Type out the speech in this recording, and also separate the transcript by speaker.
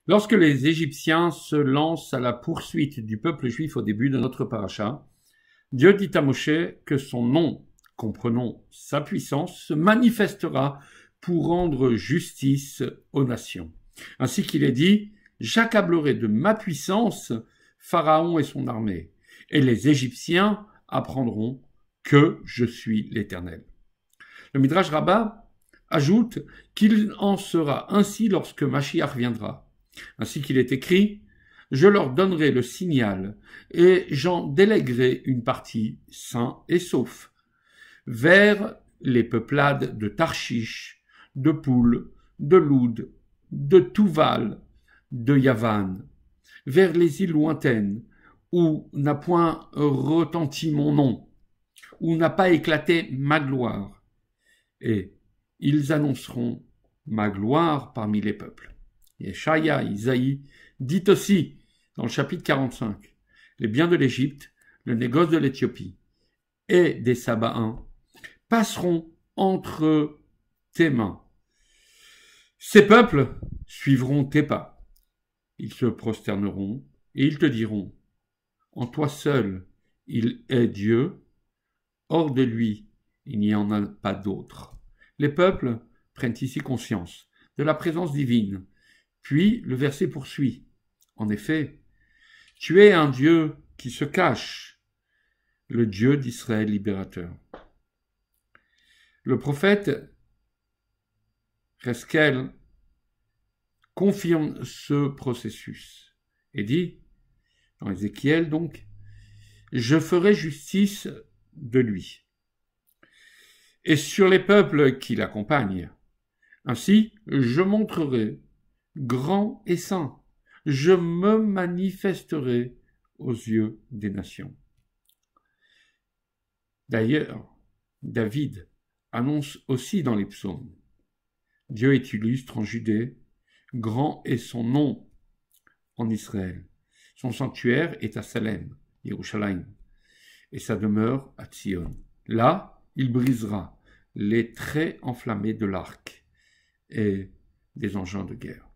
Speaker 1: Lorsque les Égyptiens se lancent à la poursuite du peuple juif au début de notre paracha, Dieu dit à Moshe que son nom, comprenons sa puissance, se manifestera pour rendre justice aux nations. Ainsi qu'il est dit, j'accablerai de ma puissance Pharaon et son armée, et les Égyptiens apprendront que je suis l'Éternel. Le Midrash Rabbah ajoute qu'il en sera ainsi lorsque Mashiach viendra. Ainsi qu'il est écrit, je leur donnerai le signal et j'en délèguerai une partie sain et sauf vers les peuplades de Tarshish, de Poul, de Loud, de Touval, de Yavan, vers les îles lointaines où n'a point retenti mon nom, où n'a pas éclaté ma gloire. Et ils annonceront ma gloire parmi les peuples. Yeshaya, Isaïe, dit aussi dans le chapitre 45, les biens de l'Égypte, le négoce de l'Éthiopie et des Sabaïns passeront entre tes mains. Ces peuples suivront tes pas. Ils se prosterneront et ils te diront, en toi seul, il est Dieu, hors de lui, il n'y en a pas d'autre. Les peuples prennent ici conscience de la présence divine. Puis le verset poursuit. En effet, tu es un Dieu qui se cache, le Dieu d'Israël libérateur. Le prophète Reskel confirme ce processus et dit, dans Ézéchiel donc, je ferai justice de lui et sur les peuples qui l'accompagnent. Ainsi, je montrerai grand et saint, je me manifesterai aux yeux des nations. D'ailleurs, David annonce aussi dans les psaumes, Dieu est illustre en Judée, grand est son nom en Israël. Son sanctuaire est à Salem, Yerushalayim, et sa demeure à Tzion. Là, il brisera les traits enflammés de l'arc et des engins de guerre.